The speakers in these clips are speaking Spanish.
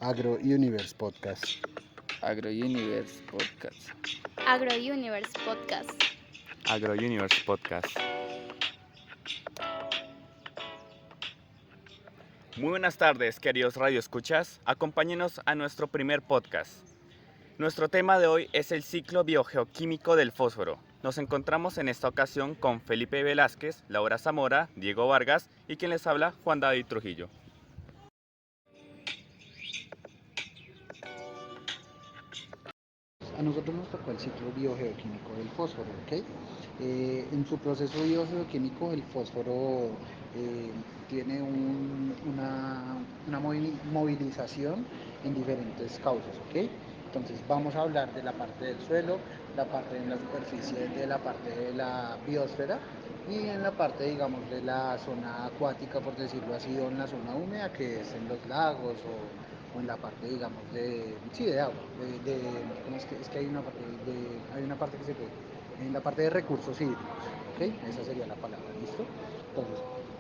Agro Universe Podcast. AgroUniverse Podcast. Agro Universe Podcast. AgroUniverse Podcast. Muy buenas tardes, queridos radioescuchas. Acompáñenos a nuestro primer podcast. Nuestro tema de hoy es el ciclo biogeoquímico del fósforo. Nos encontramos en esta ocasión con Felipe Velázquez, Laura Zamora, Diego Vargas y quien les habla, Juan David Trujillo. A nosotros nos tocó el ciclo biogeoquímico del fósforo, ¿ok? En su proceso biogeoquímico el fósforo eh, tiene una movilización en diferentes causas, ¿ok? Entonces vamos a hablar de la parte del suelo, la parte de la superficie de la parte de la biosfera y en la parte, digamos, de la zona acuática, por decirlo así, o en la zona húmeda, que es en los lagos o en la parte, digamos, sí, de agua, ¿cómo es que hay una parte, hay una parte que se puede, en la parte de recursos hídricos, ¿ok? Esa sería la palabra, ¿listo? Entonces,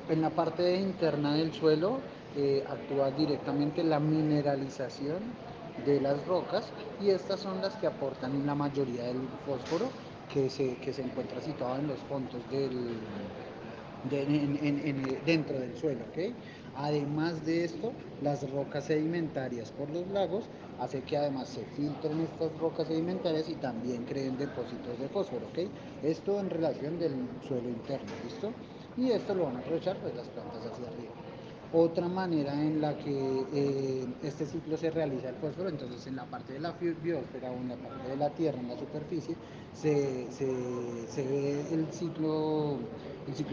en la parte interna del suelo actúa directamente la mineralización de las rocas y estas son las que aportan la mayoría del fósforo que se encuentra situado en los fondos dentro del suelo, ¿ok? Además de esto, las rocas sedimentarias por los lagos hace que además se filtren estas rocas sedimentarias y también creen depósitos de fósforo, ¿ok? Esto en relación del suelo interno, ¿listo? Y esto lo van a aprovechar pues las plantas hacia arriba. Otra manera en la que este ciclo se realiza el fósforo, entonces en la parte de la biosfera o en la parte de la tierra, en la superficie, se ve el ciclo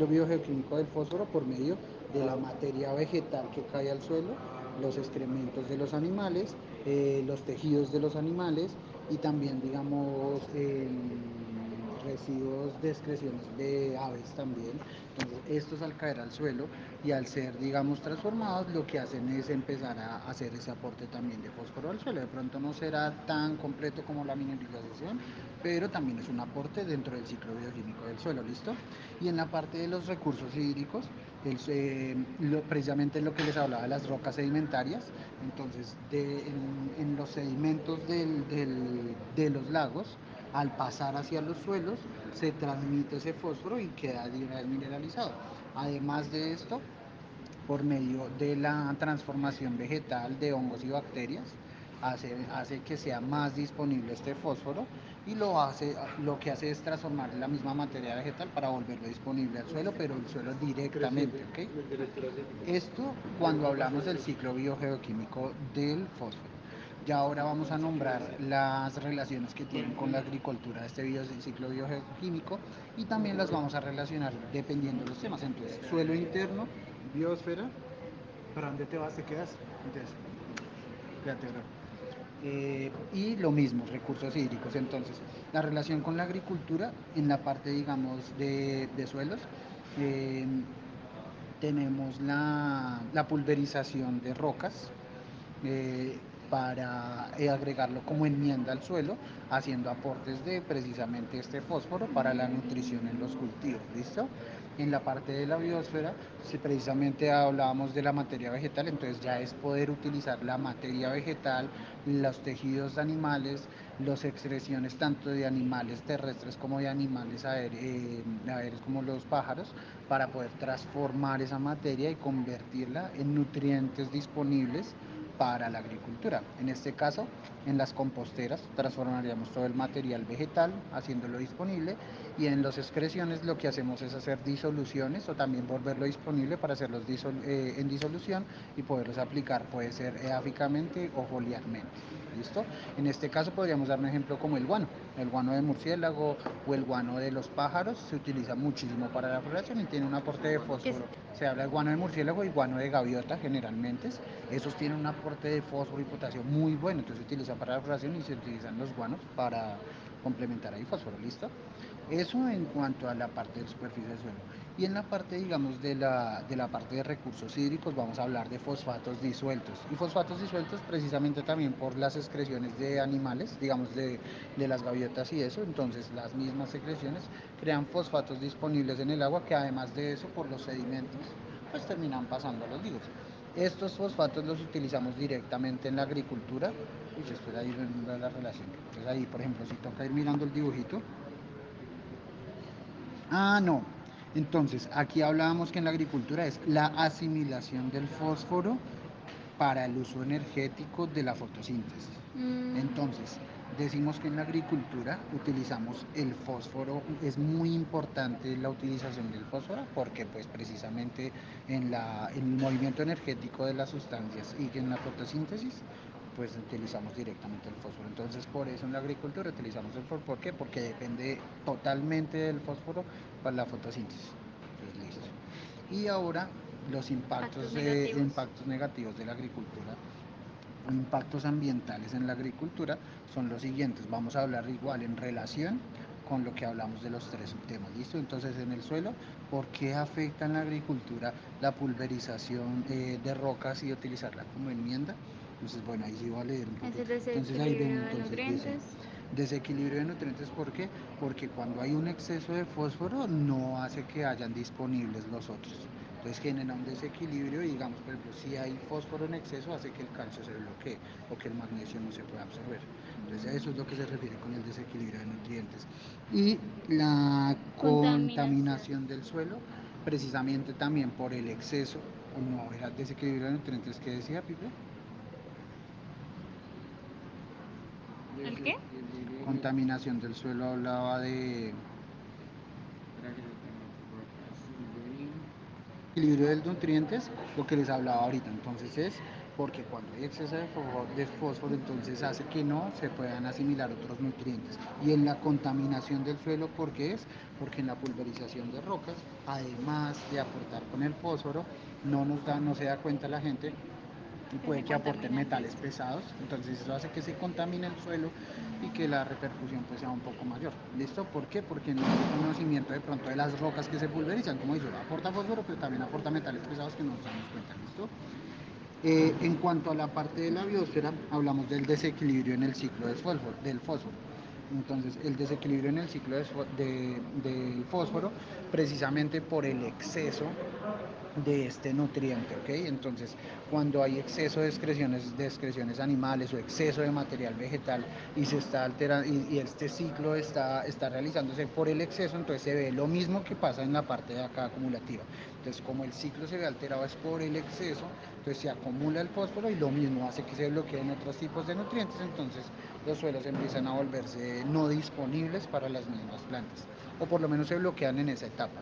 biogeoquímico del fósforo por medio de la materia vegetal que cae al suelo, los excrementos de los animales, los tejidos de los animales y también, digamos, residuos de excreciones de aves también. Entonces, estos al caer al suelo y al ser, digamos, transformados, lo que hacen es empezar a hacer ese aporte también de fósforo al suelo. De pronto no será tan completo como la mineralización, pero también es un aporte dentro del ciclo bioquímico del suelo, ¿listo? Y en la parte de los recursos hídricos, precisamente lo que les hablaba de las rocas sedimentarias, entonces en los sedimentos de los lagos, al pasar hacia los suelos, se transmite ese fósforo y queda de una vez mineralizado. Además de esto, por medio de la transformación vegetal de hongos y bacterias, hace que sea más disponible este fósforo y lo que hace es transformar la misma materia vegetal para volverlo disponible al suelo, pero el suelo directamente, ¿ok? Esto cuando hablamos del ciclo biogeoquímico del fósforo. Ya ahora vamos a nombrar las relaciones que tienen con la agricultura de este ciclo biogeoquímico y también las vamos a relacionar dependiendo de los temas. Entonces, suelo interno, biosfera. ¿Para dónde te vas? ¿Te quedas? Entonces, quédate, bro. Y lo mismo, recursos hídricos. Entonces, la relación con la agricultura en la parte, digamos, de suelos. eh, Tenemos la pulverización de rocas eh, para agregarlo como enmienda al suelo, haciendo aportes de precisamente este fósforo para la nutrición en los cultivos, ¿listo? En la parte de la biosfera, si precisamente hablábamos de la materia vegetal, entonces ya es poder utilizar la materia vegetal, los tejidos animales, las excreciones tanto de animales terrestres como de animales aéreos como los pájaros, para poder transformar esa materia y convertirla en nutrientes disponibles para la agricultura. En este caso, en las composteras transformaríamos todo el material vegetal haciéndolo disponible y en las excreciones lo que hacemos es hacer disoluciones o también volverlo disponible para hacerlos en disolución y poderlos aplicar, puede ser edáficamente o foliarmente. ¿Listo? En este caso podríamos dar un ejemplo como el guano de murciélago o el guano de los pájaros se utiliza muchísimo para la floración y tiene un aporte de Que es- fósforo. Se habla de guano de murciélago y guano de gaviota generalmente. Esos tienen un aporte de fósforo y potasio muy bueno, entonces se utiliza para la floración y se utilizan los guanos para complementar ahí fósforo, ¿listo? Eso en cuanto a la parte de superficie del suelo. Y en la parte, digamos, de la parte de recursos hídricos, vamos a hablar de fosfatos disueltos. Y fosfatos disueltos precisamente también por las excreciones de animales, digamos, de las gaviotas y eso. Entonces, las mismas secreciones crean fosfatos disponibles en el agua que además de eso, por los sedimentos, pues terminan pasando a los ríos. Estos fosfatos los utilizamos directamente en la agricultura. Uy, espera ahí la relación. Entonces ahí, por ejemplo, si toca ir mirando el dibujito. Ah, no. Entonces, aquí hablábamos que en la agricultura es la asimilación del fósforo para el uso energético de la fotosíntesis. Entonces, decimos que en la agricultura utilizamos el fósforo, es muy importante la utilización del fósforo porque pues precisamente en el movimiento energético de las sustancias y en la fotosíntesis pues utilizamos directamente el fósforo. Entonces, por eso en la agricultura utilizamos el fósforo. ¿Por qué? Porque depende totalmente del fósforo para la fotosíntesis. Entonces, listo. Y ahora los impactos negativos de la agricultura, impactos ambientales en la agricultura son los siguientes. Vamos a hablar igual en relación con lo que hablamos de los tres temas, ¿listo? Entonces, en el suelo, ¿por qué afecta en la agricultura la pulverización de rocas y utilizarla como enmienda? Entonces, bueno, ahí sí voy a leer un poquito. Entonces, ahí ven, entonces dicen, desequilibrio de nutrientes, ¿por qué? Porque cuando hay un exceso de fósforo no hace que hayan disponibles los otros. Entonces genera un desequilibrio y digamos, por ejemplo, si hay fósforo en exceso hace que el calcio se bloquee o que el magnesio no se pueda absorber. Entonces a eso es lo que se refiere con el desequilibrio de nutrientes. Y la contaminación del suelo, precisamente también por el exceso, o no, era desequilibrio de nutrientes que decía Pipe. ¿El qué? Contaminación del suelo hablaba de equilibrio de nutrientes, lo que les hablaba ahorita. Entonces es porque cuando hay exceso de fósforo, entonces hace que no se puedan asimilar otros nutrientes. Y en la contaminación del suelo, ¿por qué es? Porque en la pulverización de rocas, además de aportar con el fósforo, no se da cuenta la gente y puede que aporten metales pesados, entonces eso hace que se contamine el suelo y que la repercusión pues sea un poco mayor. ¿Listo? ¿Por qué? Porque no hay conocimiento de pronto de las rocas que se pulverizan, como dice, aporta fósforo, pero también aporta metales pesados que no nos damos cuenta. ¿Listo? En cuanto a la parte de la biosfera, hablamos del desequilibrio en el ciclo del fósforo. Entonces, el desequilibrio en el ciclo del fósforo, precisamente por el exceso de este nutriente, ¿ok? Entonces, cuando hay exceso de excreciones animales o exceso de material vegetal y se está alterando y este ciclo está realizándose por el exceso, entonces se ve lo mismo que pasa en la parte de acá acumulativa. Entonces, como el ciclo se ve alterado es por el exceso, entonces se acumula el fósforo y lo mismo hace que se bloqueen otros tipos de nutrientes, entonces los suelos empiezan a volverse no disponibles para las mismas plantas, o por lo menos se bloquean en esa etapa.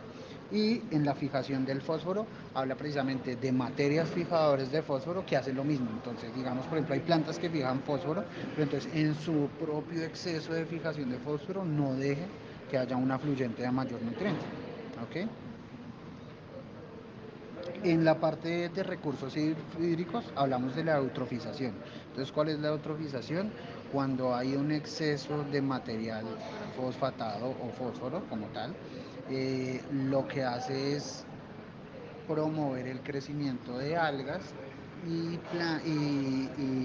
Y en la fijación del fósforo habla precisamente de materias fijadoras de fósforo que hacen lo mismo. Entonces, digamos, por ejemplo, hay plantas que fijan fósforo, pero entonces en su propio exceso de fijación de fósforo no deje que haya una fluyente de mayor nutriente. ¿Ok? En la parte de recursos hídricos hablamos de la eutrofización. Entonces, ¿cuál es la eutrofización? Cuando hay un exceso de material fosfatado o fósforo como tal, lo que hace es promover el crecimiento de algas y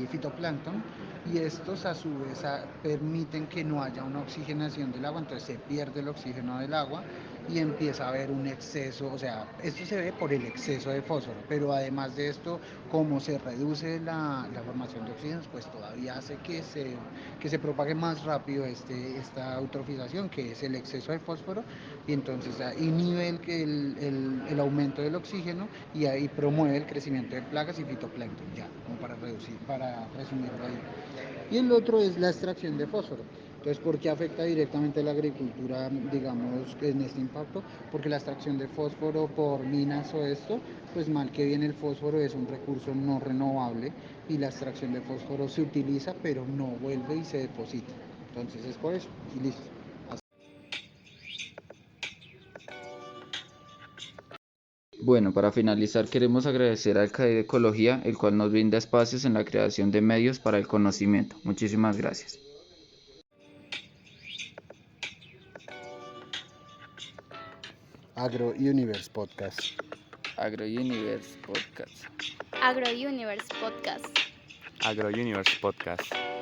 fitoplancton, y estos a su vez permiten que no haya una oxigenación del agua, entonces se pierde el oxígeno del agua y empieza a haber un exceso, o sea, esto se ve por el exceso de fósforo, pero además de esto, como se reduce la formación de oxígenos, pues todavía hace que se propague más rápido esta eutrofización, que es el exceso de fósforo, y entonces inhibe el aumento del oxígeno y ahí promueve el crecimiento de plagas y fitoplancton, ya, como para resumirlo ahí. Y el otro es la extracción de fósforo. Entonces, ¿por qué afecta directamente a la agricultura, digamos, en este impacto? Porque la extracción de fósforo por minas o esto, pues mal que bien el fósforo es un recurso no renovable y la extracción de fósforo se utiliza pero no vuelve y se deposita. Entonces es por eso y listo. Bueno, para finalizar queremos agradecer al CAI de Ecología, el cual nos brinda espacios en la creación de medios para el conocimiento. Muchísimas gracias. Agro Universe Podcast. AgroUniverse Podcast. AgroUniverse Podcast. AgroUniverse Podcast.